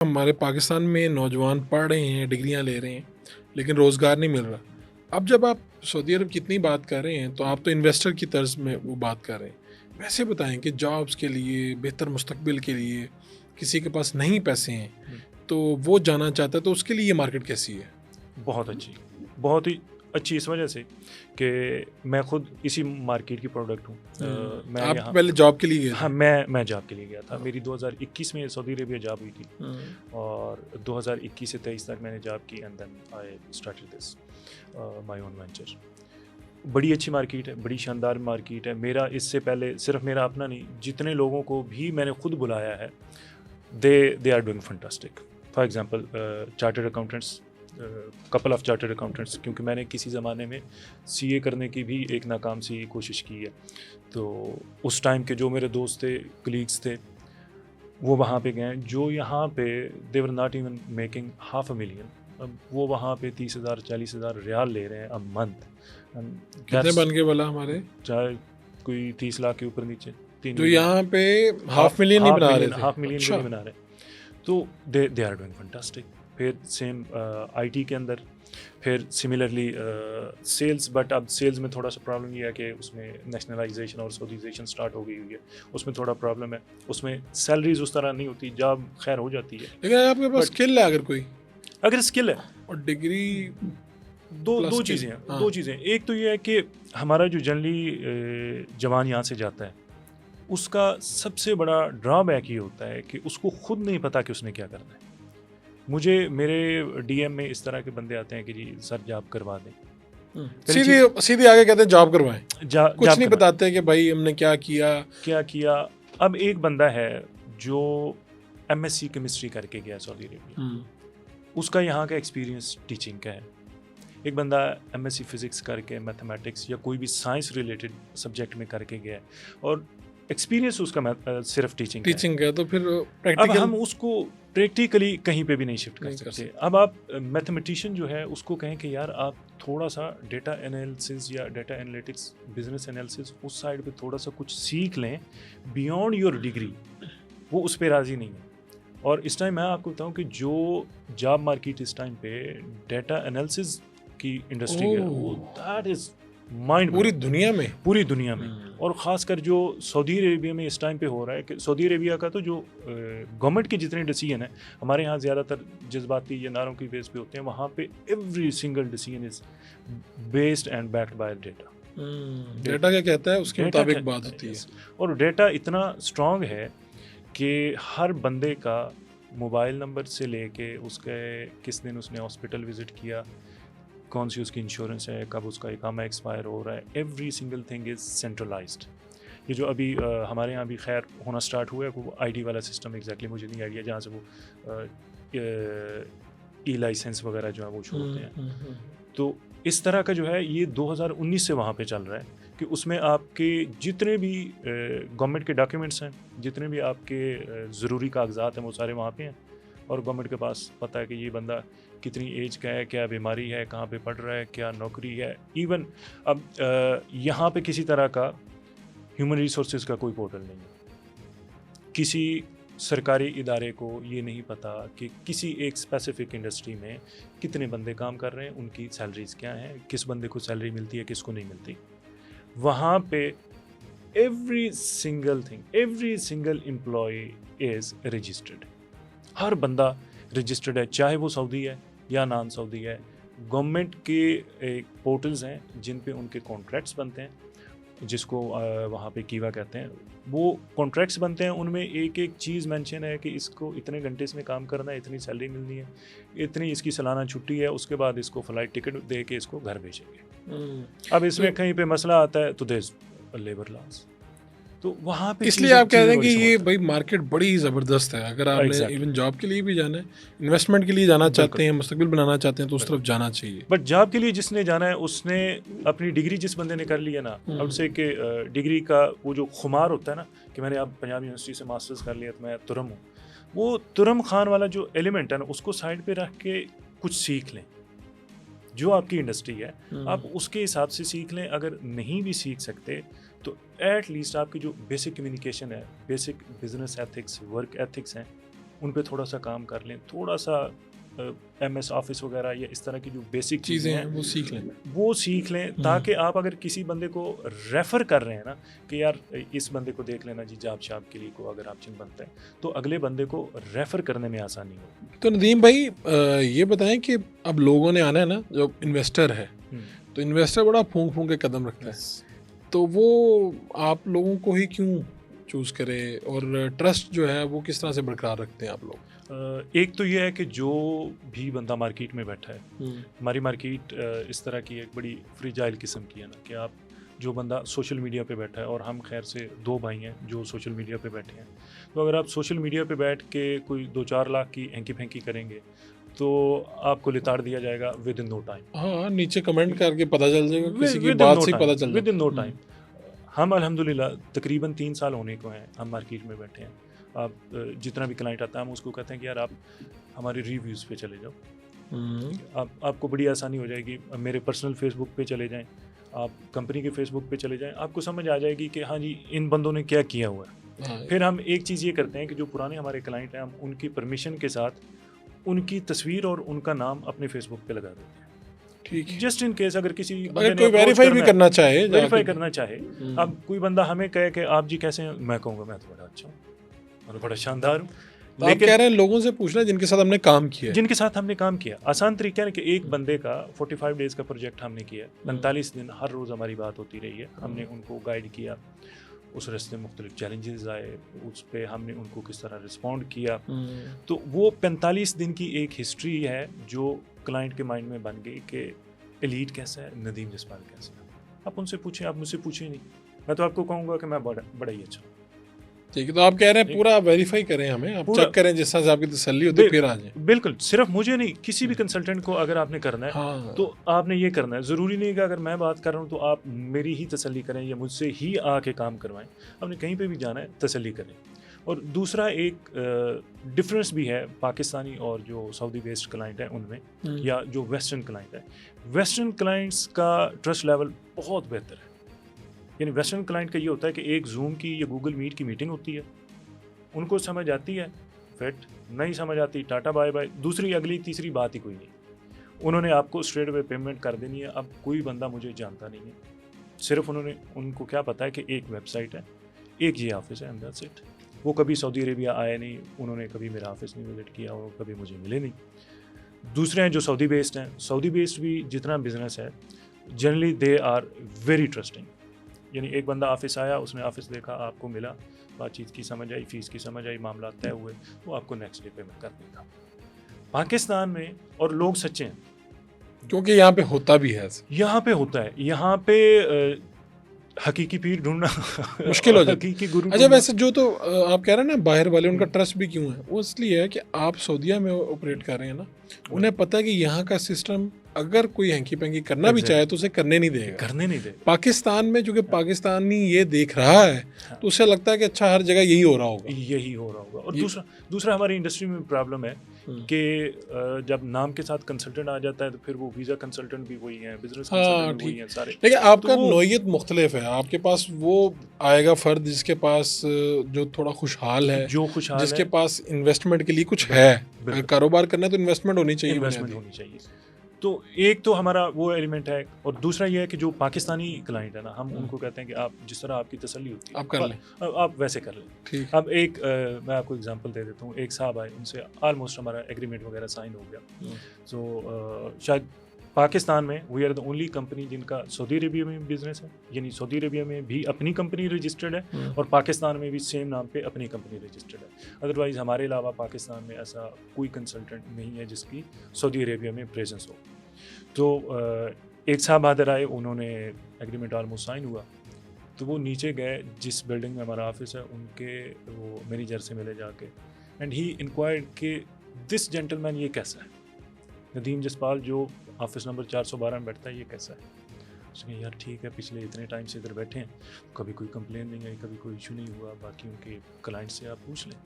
हमारे पाकिस्तान में नौजवान पढ़ रहे हैं, डिग्रियां ले रहे हैं, लेकिन रोज़गार नहीं मिल रहा। अब जब आप सऊदी अरब की इतनी बात कर रहे हैं, तो आप तो इन्वेस्टर की तर्ज में वो बात कर रहे हैं। वैसे बताएं कि जॉब्स के लिए, बेहतर मुस्तकबिल के लिए किसी के पास नहीं पैसे हैं, हुँ। तो वो जाना चाहता है, तो उसके लिए ये मार्केट कैसी है? बहुत अच्छी, बहुत ही अच्छी इस वजह से कि मैं खुद इसी मार्केट की प्रोडक्ट हूँ। मैं आप यहाँ पहले जॉब के लिए गए हाँ, थे? मैं जॉब के लिए गया था। हाँ। मेरी 2021 में सऊदी अरेबिया जॉब हुई थी और 2021 से 23 तक मैंने जॉब की and then I started this my own venture. बड़ी अच्छी मार्केट है, बड़ी शानदार मार्केट है। मेरा इससे पहले सिर्फ मेरा अपना नहीं, जितने लोगों को भी मैंने खुद बुलाया है, they are doing fantastic. For example chartered accountants, couple of chartered accountants, क्योंकि मैंने किसी ज़माने में सीए करने की भी एक नाकाम सी कोशिश की है। तो उस टाइम के जो मेरे दोस्त थे, कलीग्स थे, वो वहाँ पे गए। जो यहाँ पे they were not even making half a million, अब वो वहाँ पे 30,000 40,000 रियाल ले रहे हैं अ मंथ। कितने बन गए भला हमारे? चाहे कोई 30 लाख के ऊपर नीचे, 3 जो मिलियन, यहाँ पे हाफ मिलियन ही बना रहे थे? हाफ मिलियन भी अच्छा। नहीं बना रहे। तो दे आर डूइंग फैंटास्टिक। फिर सेम आईटी के अंदर, फिर सिमिलरली सेल्स, बट अब सेल्स में थोड़ा सा प्रॉब्लम ये है कि उसमें नेशनलाइजेशन और सऊदीजेशन स्टार्ट हो गई हुई है। उसमें थोड़ा प्रॉब्लम है, उसमें सैलरीज उस तरह नहीं होती, जॉब खैर हो जाती है, लेकिन आपके पास बट स्किल है अगर कोई, अगर स्किल है, और डिग्री दो प्लस दो स्किल। चीज़ें हैं, हाँ। दो चीज़ें। एक तो ये है कि हमारा जो जनरली जवान यहाँ से जाता है, उसका सबसे बड़ा ड्रॉबैक ये होता है कि उसको खुद नहीं पता कि उसने क्या करना है। मुझे मेरे डीएम में इस तरह के बंदे आते हैं कि जी सर जॉब करवा दें। पहली सीधे चीज़ सीधे आगे कहते हैं जॉब करवाएं, कुछ जॉब नहीं करवा बताते कि भाई हमने क्या किया। क्या किया। अब एक बंदा है जो एमएससी केमिस्ट्री करके गया सऊदी अरेबिया, उसका यहाँ का एक्सपीरियंस टीचिंग का है। एक बंदा एमएससी फिजिक्स करके, मैथमेटिक्स या कोई भी साइंस रिलेटेड सब्जेक्ट में करके गया है और एक्सपीरियंस उसका सिर्फ टीचिंग का है। टीचिंग का तो फिर अब प्रैक्टिकल हम उसको प्रैक्टिकली कहीं पे भी नहीं शिफ्ट कर नहीं कर सकते। अब आप मैथमेटिशियन जो है उसको कहें कि यार आप थोड़ा सा डेटा एनालिसिस या डेटा एनालिटिक्स, बिजनेस एनालिसिस, उस साइड पे थोड़ा सा कुछ सीख लें बियॉन्ड योर डिग्री, वो उस पर राज़ी नहीं है। और इस टाइम मैं आपको बताऊं कि जो जॉब मार्केट इस टाइम पे डेटा एनालिसिस की इंडस्ट्री है, वो दैट इज माइंड पूरी दुनिया में। पूरी दुनिया में। और ख़ासकर जो सऊदी अरेबिया में इस टाइम पे हो रहा है कि सऊदी अरेबिया का तो जो गवर्नमेंट के जितने डिसीजन है, हमारे यहाँ ज़्यादातर जज्बाती या नारों की बेस पे होते हैं, वहाँ पे every single decision is based and backed by data. Data क्या कहता है उसके मुताबिक बात होती है। और डेटा इतना स्ट्रांग है कि हर बंदे का मोबाइल नंबर से लेके उसके किस दिन उसने हॉस्पिटल विज़िट किया, कौन सी उसकी इंश्योरेंस है, कब उसका इकामा एक्सपायर हो रहा है, every single thing is centralised. ये जो अभी हमारे यहाँ भी खैर होना स्टार्ट हुआ है, वो आईडी वाला सिस्टम एग्जैक्टली मुझे नहीं आइडिया, जहाँ से वो ई लाइसेंस वगैरह जो है वो छोड़ते हैं। तो इस तरह का जो है ये 2019 से वहाँ पे चल रहा है कि उसमें आपके जितने भी गवर्नमेंट के डॉक्यूमेंट्स हैं, जितने भी आपके ज़रूरी कागजात हैं, वो सारे वहाँ पे हैं। और गवर्नमेंट के पास पता है कि ये बंदा कितनी एज का है, क्या बीमारी है, कहाँ पे पढ़ रहा है, क्या नौकरी है। इवन अब यहाँ पे किसी तरह का ह्यूमन रिसोर्सेज का कोई पोर्टल नहीं है। किसी सरकारी इदारे को ये नहीं पता कि किसी एक स्पेसिफिक इंडस्ट्री में कितने बंदे काम कर रहे हैं, उनकी सैलरीज क्या हैं, किस बंदे को सैलरी मिलती है, किसको नहीं मिलती। वहाँ पे every single thing, every single employ is registered. हर बंदा रजिस्टर्ड है, चाहे वो सऊदी है या नॉन सऊदी है। गवर्नमेंट के एक पोर्टल्स हैं जिन पे उनके कॉन्ट्रैक्ट्स बनते हैं, जिसको वहाँ पे कीवा कहते हैं। वो कॉन्ट्रैक्ट्स बनते हैं, उनमें एक एक चीज़ मेंशन है कि इसको इतने घंटे इसमें काम करना है, इतनी सैलरी मिलनी है, इतनी इसकी सालाना छुट्टी है, उसके बाद इसको फ़्लाइट टिकट दे के इसको घर भेजेंगे। अब इसमें कहीं पे मसला आता है तो देयर इज़ लेबर लॉस। तो वहाँ पे इसलिए आप कह रहे हैं कि ये भाई मार्केट बड़ी ही ज़बरदस्त है। अगर आपने इवन जॉब के लिए भी जाना है, इन्वेस्टमेंट के लिए जाना चाहते हैं, मुस्तकबिल बनाना चाहते हैं, तो उस तरफ जाना चाहिए। बट जॉब के लिए जिसने जाना है, उसने अपनी डिग्री जिस बंदे ने कर ली है ना, अब से कि डिग्री का वो जो खुमार होता है ना कि मैंने अब पंजाब यूनिवर्सिटी से मास्टर्स कर लिया तो मैं तुरम हूँ, वो तुरम खान वाला जो एलिमेंट है ना, उसको साइड पे रख के कुछ सीख लें। जो आपकी इंडस्ट्री है आप उसके हिसाब से सीख लें। अगर नहीं भी सीख सकते तो एट लीस्ट आपकी जो बेसिक कम्युनिकेशन है, basic business ethics, work ethics हैं, उन पे थोड़ा सा काम कर लें, थोड़ा सा MS ऑफिस वगैरह या इस तरह की जो बेसिक चीज़ें हैं वो सीख लें। वो सीख लें, ताकि आप अगर किसी बंदे को रेफ़र कर रहे हैं ना कि यार इस बंदे को देख लेना जी जॉब शाब के लिए को अगर आप चिन बनते हैं, तो अगले बंदे को रेफ़र करने में आसानी हो। तो नदीम भाई ये बताएं कि अब लोगों ने आना है ना, जो इन्वेस्टर है, तो इन्वेस्टर बड़ा फूंक फूंक के कदम रखता है, तो वो आप लोगों को ही क्यों चूज़ करे, और ट्रस्ट जो है वो किस तरह से बरकरार रखते हैं आप लोग? एक तो ये है कि जो भी बंदा मार्केट में बैठा है, हमारी मार्केट इस तरह की एक बड़ी फ्रीजाइल किस्म की है ना कि आप जो बंदा सोशल मीडिया पे बैठा है, और हम खैर से 2 भाई हैं जो सोशल मीडिया पे बैठे हैं, तो अगर आप सोशल मीडिया पे बैठ के कोई 2-4 लाख की हैंकी फैंकी करेंगे तो आपको लिताड़ दिया जाएगा विद इन नो टाइम। हाँ, नीचे कमेंट करके पता चल जाएगा, किसी की विद इन बात नो से ही टाइम, पता चल विद इन नो जाएगा। टाइम। हम अल्हम्दुलिल्लाह तकरीबन 3 साल होने को हैं हम मार्केट में बैठे हैं। आप जितना भी क्लाइंट आता है हम उसको कहते हैं कि यार आप हमारे रिव्यूज़ पे चले जाओ, आपको बड़ी आसानी हो जाएगी। मेरे पर्सनल फेसबुक पे चले जाएं, आप कंपनी के फेसबुक पे चले जाएं, आपको समझ आ जाएगी कि हाँ जी इन बंदों ने क्या किया हुआ है। हाँ, फिर हम एक चीज़ ये करते हैं कि जो पुराने हमारे क्लाइंट हैं हम उनकी परमिशन के साथ उनकी तस्वीर और उनका नाम अपने फेसबुक पे लगा देते हैं, ठीक है। जस्ट इन केस अगर किसी अगर बंदे ने कोई वेरीफाई भी करना चाहे, वेरीफाई जाके- करना चाहे। अब कोई बंदा हमें कहे कि आप जी कैसे हैं, मैं कहूँगा मैं तो बड़ा अच्छा हूँ और बड़ा शानदार हूँ, तो आप कह रहे हैं लोगों से पूछना जिनके साथ हमने काम किया है। जिनके साथ हमने काम किया। आसान तरीका है कि एक बंदे का 45 डेज़ का प्रोजेक्ट हमने किया, 45 दिन हर रोज़ हमारी बात होती रही है, हमने उनको गाइड किया, उस रास्ते में मुख्तलिफ चैलेंजेस आए, उस पर हमने उनको किस तरह रिस्पॉन्ड किया। तो वो 45 दिन की एक हिस्ट्री है जो क्लाइंट के माइंड में बन गई कि एलीट कैसा है, नदीम जसपाल कैसा है। आप उनसे पूछें, आप मुझसे पूछें नहीं, मैं तो आपको कहूँगा कि मैं बड़ा ही अच्छा हूँ। ठीक है, तो आप कह रहे हैं पूरा वेरीफाई करें, हमें आप चेक करें, जिस तरह से आपकी तसल्ली होती है फिर आ जाए। बिल्कुल, सिर्फ मुझे नहीं, किसी भी कंसल्टेंट को अगर आपने करना है हाँ। तो आपने ये करना है। ज़रूरी नहीं कि अगर मैं बात कर रहा हूँ तो आप मेरी ही तसल्ली करें या मुझसे ही आके काम करवाएं। आपने कहीं पे भी जाना है तसल्ली करें। और दूसरा एक डिफरेंस भी है पाकिस्तानी और जो सऊदी बेस्ड क्लाइंट है उनमें, या जो वेस्टर्न क्लाइंट है। वेस्टर्न क्लाइंट्स का ट्रस्ट लेवल बहुत बेहतर है। यानी वेस्टर्न क्लाइंट का ये होता है कि एक जूम की या गूगल मीट की मीटिंग होती है, उनको समझ आती है फिट, नहीं समझ आती टाटा बाय बाय, दूसरी अगली तीसरी बात ही कोई नहीं। उन्होंने आपको स्ट्रेट अवे पेमेंट कर देनी है। अब कोई बंदा मुझे जानता नहीं है, सिर्फ उनको क्या पता है कि एक वेबसाइट है, एक ये ऑफिस है, एंड दैट्स इट। वो कभी सऊदी अरेबिया आए नहीं, उन्होंने कभी मेरा ऑफिस नहीं विजिट किया और कभी मुझे मिले नहीं। दूसरे हैं जो सऊदी बेस्ड हैं, सऊदी बेस्ड भी जितना बिजनेस है generally they are very trusting. यानी एक बंदा ऑफिस आया, उसने ऑफिस देखा, आपको मिला, बातचीत की समझ आई, फीस की समझ आई, मामला तय हुए, वो आपको नेक्स्ट डे पेमेंट कर देगा। पाकिस्तान में और लोग सच्चे हैं, क्योंकि यहाँ पे होता भी है, यहाँ पे होता है, यहाँ पे हकीकी पीर ढूंढना मुश्किल हो जाता है। हकीकी गुरु अच्छा, वैसे जो तो आप कह रहे हैं ना बाहर वाले, उनका ट्रस्ट भी क्यों है, वो इसलिए है कि आप सऊदीया में ऑपरेट कर रहे हैं ना, उन्हें पता है कि यहाँ का सिस्टम अगर कोई हैंकी पैंकी करना भी चाहे तो उसे करने नहीं देगा, करने नहीं दे। पाकिस्तान में चूंकि पाकिस्तानी ये देख रहा है तो उसे लगता है कि अच्छा हर जगह यही हो रहा होगा, यही हो रहा होगा। और दूसरा हमारी इंडस्ट्री में प्रॉब्लम है कि जब नाम के साथ कंसल्टेंट आ जाता है तो फिर वो वीज़ा कंसल्टेंट भी वही हैं, बिजनेस कंसल्टेंट वही हैं सारे। लेकिन आपका नोयत मुख्तलिफ है, आपके पास वो आएगा फ़र्द जिसके पास जो थोड़ा खुशहाल है, जिसके पास इन्वेस्टमेंट के लिए कुछ है, अगर कारोबार करना है तो इन्वेस्टमेंट होनी चाहिए। तो एक तो हमारा वो एलिमेंट है, और दूसरा ये है कि जो पाकिस्तानी क्लाइंट है ना, हम उनको कहते हैं कि आप जिस तरह आपकी तसल्ली होती है आप कर लें, आप वैसे कर लें। ठीक। अब एक मैं आपको एग्जांपल दे देता हूँ। एक साहब आए, उनसे ऑलमोस्ट हमारा एग्रीमेंट वगैरह साइन हो गया। तो शायद पाकिस्तान में we are the only company जिनका सऊदी अरेबिया में बिजनेस है, यानी सऊदी अरेबिया में भी अपनी कंपनी रजिस्टर्ड है और पाकिस्तान में भी सेम नाम पे अपनी कंपनी रजिस्टर्ड है। अदरवाइज़ हमारे अलावा पाकिस्तान में ऐसा कोई कंसल्टेंट नहीं है जिसकी सऊदी अरेबिया में प्रेजेंस हो। तो एक साहब आदर आए, उन्होंने एग्रीमेंट ऑलमोस्ट साइन हुआ, तो वो नीचे गए जिस बिल्डिंग में हमारा ऑफिस है, उनके वो मैनेजर से मिले जाके, एंड ही इंक्वायर्ड कि दिस जेंटलमैन ये कैसा है, नदीम जसपाल जो ऑफिस नंबर 412 में बैठता है, ये कैसा है। उसने यार ठीक है, पिछले इतने टाइम से इधर बैठे हैं, कभी कोई कंप्लेन नहीं आई, कभी कोई इशू नहीं हुआ, बाकी उनके क्लाइंट से आप पूछ लें।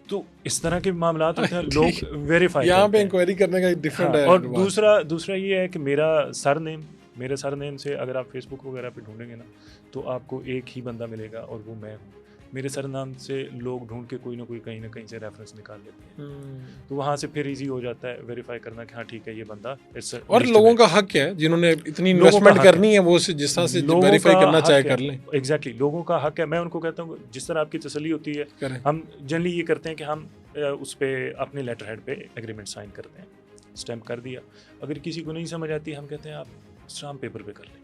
तो इस तरह के मामला होते हैं, लोग वेरीफाई यहाँ पे इंक्वायरी करने का डिफरेंट है। और दूसरा ये है कि मेरे सरनेम से अगर आप फेसबुक वगैरह पे ढूंढेंगे ना, तो आपको एक ही बंदा मिलेगा और वो मैं हूँ। मेरे सरनाम से लोग ढूंढ के कोई ना कहीं से रेफरेंस निकाल लेते हैं। हम्म। तो वहाँ से फिर इजी हो जाता है वेरीफाई करना कि हाँ ठीक है ये बंदा इस और लोगों का हक है जिन्होंने इतनी लोगों का इन्वेस्टमेंट हक है। करनी है वो जिस तरह से लोगों वेरीफाई का करना हक चाहे है, कर लें। एग्जैक्टली लोगों का हक है। मैं उनको कहता हूँ जिस तरह आपकी तसल्ली होती है, करें। हम जनरली ये करते हैं कि हम उस पर अपने लेटर हेड पे एग्रीमेंट साइन करते हैं, स्टैम्प कर दिया। अगर किसी को नहीं समझ आती हम कहते हैं आप स्टाम्प पेपर पे कर लें।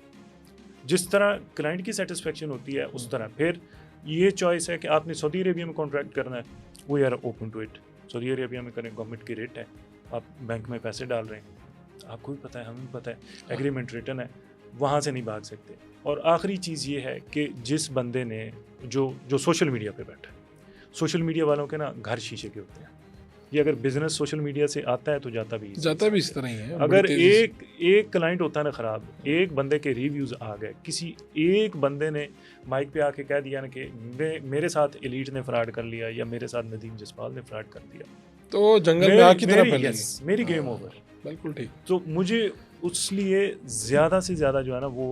जिस तरह क्लाइंट की सेटिस्फेक्शन होती है उस तरह फिर ये चॉइस है कि आपने सऊदी अरेबिया में कॉन्ट्रैक्ट करना है, we are open to it. Saudi Arabia में करें, गवर्नमेंट की रेट है, आप बैंक में पैसे डाल रहे हैं, आपको भी पता है, हमें भी पता है, एग्रीमेंट रिटन है, वहाँ से नहीं भाग सकते। और आखिरी चीज़ ये है कि जिस बंदे ने जो सोशल मीडिया पे बैठा है, सोशल मीडिया वालों के ना घर शीशे के होते हैं। ये अगर बिजनेस सोशल मीडिया से आता है तो जाता भी इस तरह ही है। अगर बड़ी तेजी से। एक क्लाइंट होता है ना ख़राब, एक बंदे के रिव्यूज़ आ गए, किसी एक बंदे ने माइक पे आके कह दिया ना कि मेरे साथ एलीट ने फ्रॉड कर लिया या मेरे साथ नदीम जसपाल ने फ्रॉड कर दिया, तो जंगल में आग की तरह मेरी फैलेगी। मेरी गेम ओवर। बिल्कुल ठीक। तो मुझे उसलिए ज़्यादा से ज़्यादा जो है ना वो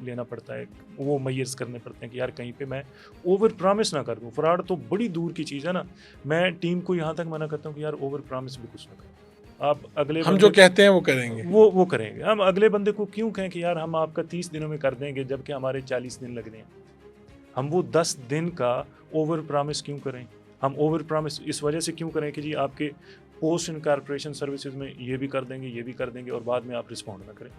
लेना पड़ता है, वो मैयर्स करने पड़ते हैं कि यार कहीं पे मैं ओवर प्रॉमिस ना कर दूँ। फ्रॉड तो बड़ी दूर की चीज़ है ना, मैं टीम को यहाँ तक मना करता हूँ कि यार ओवर प्रॉमिस भी कुछ ना करो। आप अगले हम जो कहते हैं वो करेंगे, वो करेंगे। हम अगले बंदे को क्यों कहें कि यार हम आपका 30 दिनों में कर देंगे जबकि हमारे 40 दिन लगने हैं। हम वो 10 दिन का ओवर प्रॉमिस क्यों करें? हम ओवर प्रॉमिस इस वजह से क्यों करें कि जी आपके पोस्ट इनकॉर्पोरेशन सर्विसेज में ये भी कर देंगे और बाद में आप रिस्पॉन्ड ना करें।